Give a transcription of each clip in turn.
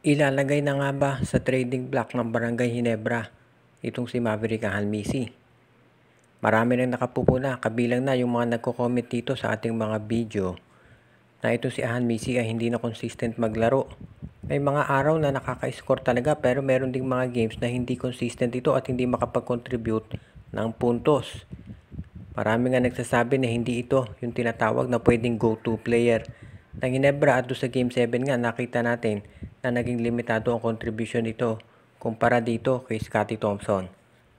Ilalagay na nga ba sa trading block ng Barangay Ginebra itong si Maverick Ahanmisi? Marami nang nakapupuna, kabilang na yung mga nagko-comment dito sa ating mga video na ito si Ahanmisi ay hindi na consistent maglaro. May mga araw na nakaka-score talaga pero meron ding mga games na hindi consistent ito at hindi makapag-contribute ng puntos. Marami nga nagsasabi na hindi ito yung tinatawag na pwedeng go-to player ng Ginebra at doon sa Game 7 nga nakita natin na naging limitado ang contribution nito kumpara dito kay Scottie Thompson.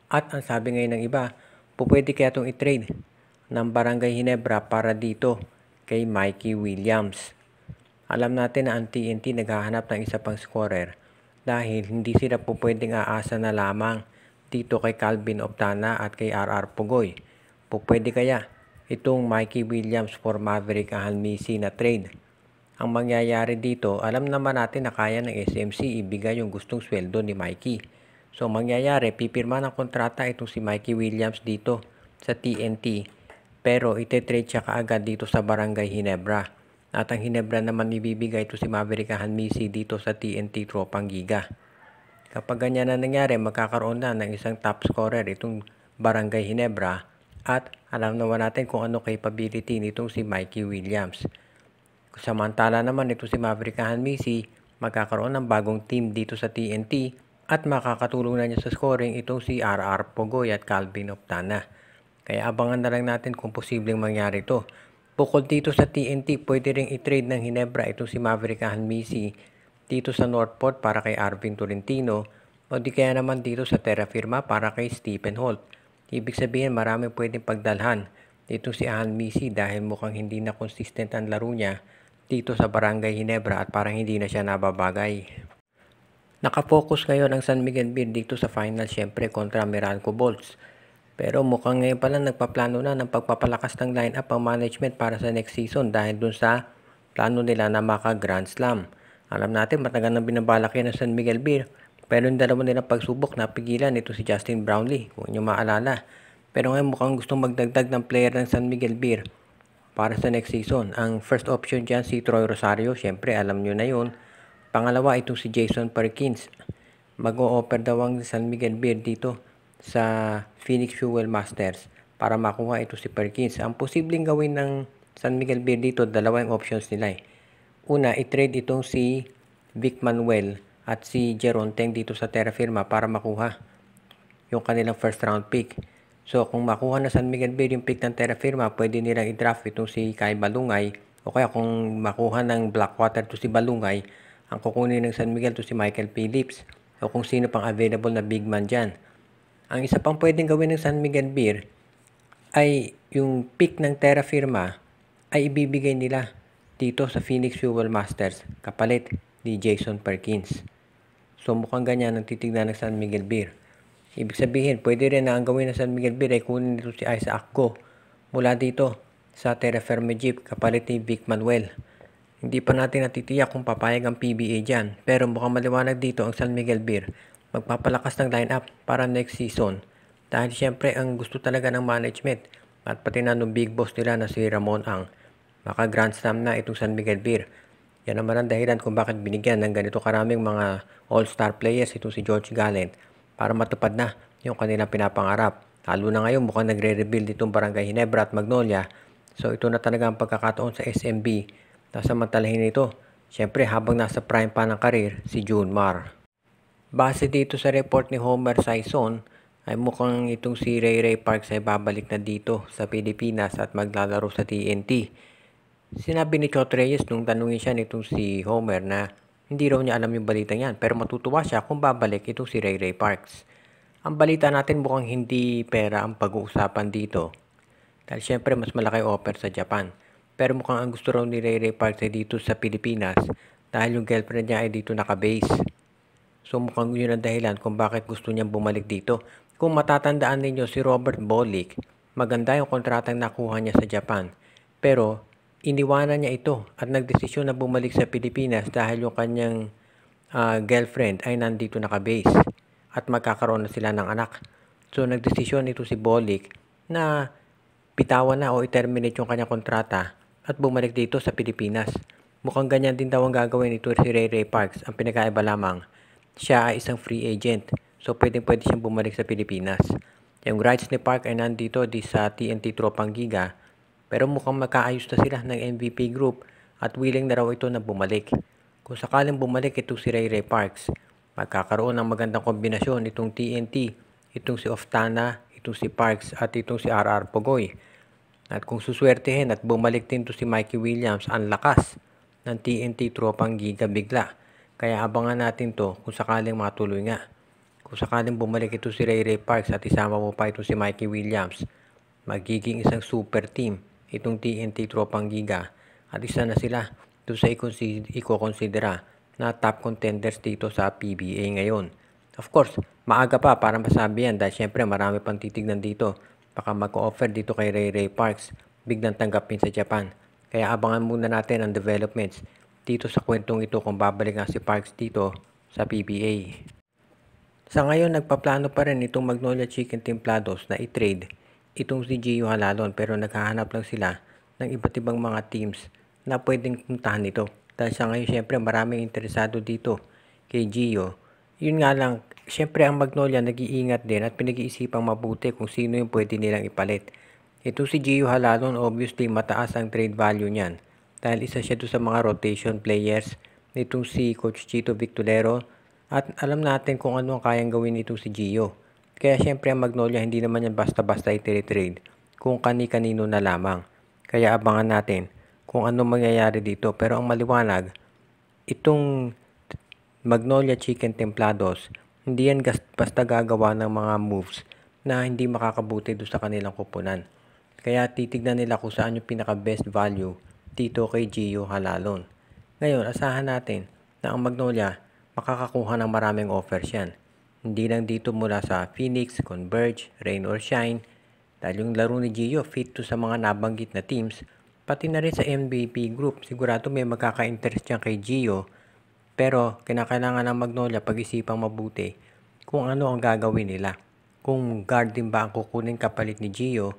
At ang sabi ngayon ng iba, pwede kaya itong i-trade ng Barangay Ginebra para dito kay Mikey Williams. Alam natin na ang TNT naghahanap ng isa pang scorer dahil hindi sila pwedeng aasa na lamang dito kay Calvin Optana at kay RR Pugoy. Pwede kaya itong Mikey Williams for Maverick Ahanmisi na trade. Ang mangyayari dito, alam naman natin na kaya ng SMC ibigay yung gustong sweldo ni Mikey. So mangyayari, pipirma ng kontrata itong si Mikey Williams dito sa TNT. Pero ite-trade siya kaagad dito sa Barangay Ginebra. At ang Ginebra naman ibibigay ito si Maverick Ahanmisi dito sa TNT Tropang Giga. Kapag ganyan na nangyari, magkakaroon na ng isang top scorer itong Barangay Ginebra. At alam naman natin kung ano capability nitong si Mikey Williams. Samantala naman ito si Maverick Ahanmisi, magkakaroon ng bagong team dito sa TNT at makakatulong na niya sa scoring itong si RR Pugoy at Calvin Optana. Kaya abangan na lang natin kung posibleng mangyari ito. Bukod dito sa TNT, pwede ring i-trade ng Ginebra itong si Maverick Ahanmisi dito sa Northport para kay Arvin Tolentino o di kaya naman dito sa Terra Firma para kay Stephen Holt. Ibig sabihin maraming pwedeng pagdalhan dito si Ahanmisi dahil mukhang hindi na consistent ang laro niya dito sa Barangay Ginebra at parang hindi na siya nababagay. Nakafocus ngayon ang San Miguel Beer dito sa final syempre kontra Meralco Bolts. Pero mukhang ngayon pala nagpaplano na ng pagpapalakas ng lineup ang management para sa next season dahil dun sa plano nila na maka-Grand Slam. Alam natin matagal nang binabalak yan ng San Miguel Beer. Pero yung dalawa nilang pagsubok napigilan ito si Justin Brownlee kung inyo maalala. Pero ngayon mukhang gustong magdagdag ng player ng San Miguel Beer para sa next season. Ang first option dyan si Troy Rosario, syempre alam nyo na yun. Pangalawa itong si Jason Perkins. Mag-o-offer daw ang San Miguel Beer dito sa Phoenix Fuel Masters para makuha ito si Perkins. Ang posibleng gawin ng San Miguel Beer dito, dalawang options nila. Una, i-trade itong si Vic Manuel at si Jeron Teng dito sa Terra Firma para makuha yung kanilang first round pick. So kung makuha na San Miguel Beer yung pick ng Terra Firma, pwede nilang i-draft itong si Kai Balungay o kaya kung makuha ng Blackwater to si Balungay, ang kukunin ng San Miguel to si Michael Phillips o kung sino pang available na big man dyan. Ang isa pang pwedeng gawin ng San Miguel Beer ay yung pick ng Terra Firma ay ibibigay nila dito sa Phoenix Fuel Masters kapalit ni Jason Perkins. So mukhang ganyan ang titignan ng San Miguel Beer. Ibig sabihin, pwede rin na ang gawin ng San Miguel Beer ay kunin nito si Isaac Go mula dito sa Terra Firma Jeep kapalit ni Vic Manuel. Hindi pa natin natitiyak kung papayag ang PBA dyan, pero mukhang maliwanag dito ang San Miguel Beer. Magpapalakas ng lineup para next season dahil syempre ang gusto talaga ng management at pati na nung big boss nila na si Ramon Ang maka Grand Slam na itong San Miguel Beer. Yan naman ang dahilan kung bakit binigyan ng ganito karaming mga all-star players itong si George Gallant para matupad na yung kanilang pinapangarap. Lalo na ngayon mukhang nagre-rebuild itong Barangay Ginebra at Magnolia. So ito na talaga ang pagkakataon sa SMB na samantalahin ito. Siyempre habang nasa prime pa ng karir si June Mar. Base dito sa report ni Homer Saison ay mukhang itong si Ray Ray Parks ay babalik na dito sa Pilipinas at maglalaro sa TNT. Sinabi ni Chot Reyes nung tanungin siya nitong si Homer na hindi raw niya alam yung balita niyan pero matutuwa siya kung babalik itong si Ray Ray Parks. Ang balita natin mukhang hindi pera ang pag-uusapan dito dahil syempre mas malaki offer sa Japan. Pero mukhang ang gusto raw ni Ray Ray Parks ay dito sa Pilipinas dahil yung girlfriend niya ay dito nakabase. So mukhang yun ang dahilan kung bakit gusto niyang bumalik dito. Kung matatandaan ninyo si Robert Bolick, maganda yung kontratang nakuha niya sa Japan. Pero iniwanan niya ito at nagdesisyon na bumalik sa Pilipinas dahil yung kanyang girlfriend ay nandito nakabase at magkakaroon na sila ng anak. So nagdesisyon ito si Bolick na bitawan na o i-terminate yung kanyang kontrata at bumalik dito sa Pilipinas Mukhang ganyan din daw ang gagawin ito si Ray Ray Parks. Ang pinakaiba lamang, siya ay isang free agent. So pwede siyang bumalik sa Pilipinas. Yung rights ni Park ay nandito sa TNT Tropang Giga. Pero mukhang magkaayos na sila ng MVP Group at willing na raw ito na bumalik. Kung sakaling bumalik ito si Ray Ray Parks, magkakaroon ng magandang kombinasyon itong TNT, itong si Oftana, itong si Parks at itong si RR Pogoy. At kung suswertehin at bumalik din to si Mikey Williams, ang lakas ng TNT Tropang Giga bigla. Kaya abangan natin to kung sakaling matuloy nga. Kung sakaling bumalik ito si Ray Ray Parks at isama mo pa ito si Mikey Williams, magiging isang super team itong TNT Tropang Giga at isa na sila doon sa iko-considera na top contenders dito sa PBA ngayon. Of course, maaga pa para masabi yan dahil syempre marami pang titignan dito. Baka mag-offer dito kay Ray Ray Parks, biglang tanggapin sa Japan. Kaya abangan muna natin ang developments dito sa kwentong ito kung babalik nga si Parks dito sa PBA. Sa ngayon, nagpaplano pa rin itong Magnolia Chicken Templados na i-trade itong si Gio Halalon pero naghahanap lang sila ng iba't ibang mga teams na pwedeng puntahan ito. Dahil sa ngayon, syempre maraming interesado dito kay Gio. Yun nga lang, syempre ang Magnolia nag-iingat din at pinag-iisipang mabuti kung sino yung pwede nilang ipalit. Ito si Gio Halalon, obviously mataas ang trade value niyan dahil isa siya doon sa mga rotation players nitong si Coach Chito Victorero at alam natin kung ano ang kayang gawin nito si Gio. Kaya syempre ang Magnolia hindi naman yan basta-basta i-trade kung kani-kanino na lamang. Kaya abangan natin kung ano mangyayari dito. Pero ang maliwanag, itong Magnolia Chicken Templados, hindi yan basta gagawa ng mga moves na hindi makakabuti doon sa kanilang kupunan. Kaya titignan nila kung saan yung pinaka-best value dito kay Gio Halalon. Ngayon, asahan natin na ang Magnolia makakakuha ng maraming offers yan. Hindi lang dito mula sa Phoenix, Converge, Rain or Shine. Dahil yung laro ni Gio fit to sa mga nabanggit na teams, pati na rin sa MVP Group. Sigurado may magkaka-interest yan kay Gio. Pero kinakailangan ng Magnolia pag-isipang mabuti kung ano ang gagawin nila. Kung guard din ba ang kukunin kapalit ni Gio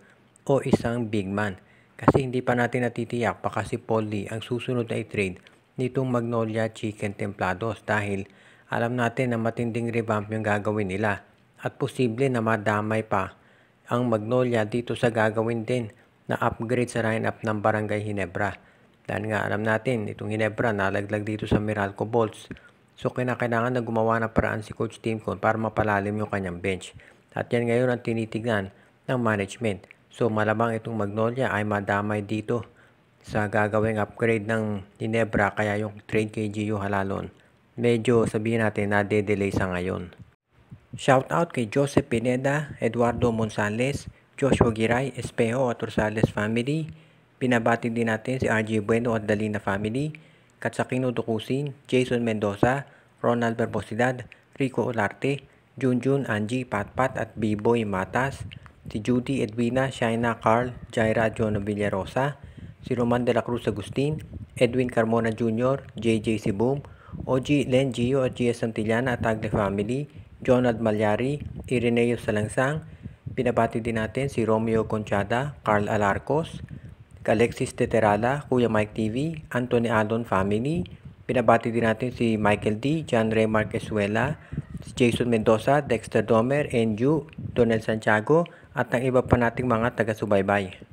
o isang big man. Kasi hindi pa natin natitiyak baka si Paul Lee ang susunod na i-trade nitong Magnolia Chicken Templados dahil alam natin na matinding revamp yung gagawin nila at posible na madamay pa ang Magnolia dito sa gagawin din na upgrade sa lineup ng Barangay Ginebra. Dahil nga alam natin itong Ginebra nalaglag dito sa Meralco Bolts. So kinakailangan na gumawa ng paraan si Coach Timcon para mapalalim yung kanyang bench. At yan ngayon ang tinitignan ng management. So malamang itong Magnolia ay madamay dito sa gagawing upgrade ng Ginebra kaya yung trade kay Gio Halalon medyo sabihin natin na de-delay sa ngayon. Shout out kay Joseph Pineda, Eduardo Monsales, Joshua Giray, Espejo at Rosales family. Pinabati din natin si RJ Bueno at Dalina family, Katsakino Dukusin, Jason Mendoza, Ronald Barbosidad, Rico Olarte, Junjun, Angie, Patpat at B-Boy Matas, si Judy, Edwina, Shaina, Carl, Jaira, John Villarosa, si Roman de la Cruz Agustin, Edwin Carmona Jr., JJ Sibum, OG Len Gio at GS Santillana at Tagle family, Jonald Malyari, Ireneo Salangsang. Pinabati din natin si Romeo Conchada, Carl Alarcos, Alexis Teterala, Kuya Mike TV, Anthony Alon family. Pinabati din natin si Michael D, John Ray Marquezuela, si Jason Mendoza, Dexter Domer, Enju, Donel Santiago at ang iba pa nating mga taga-subaybay.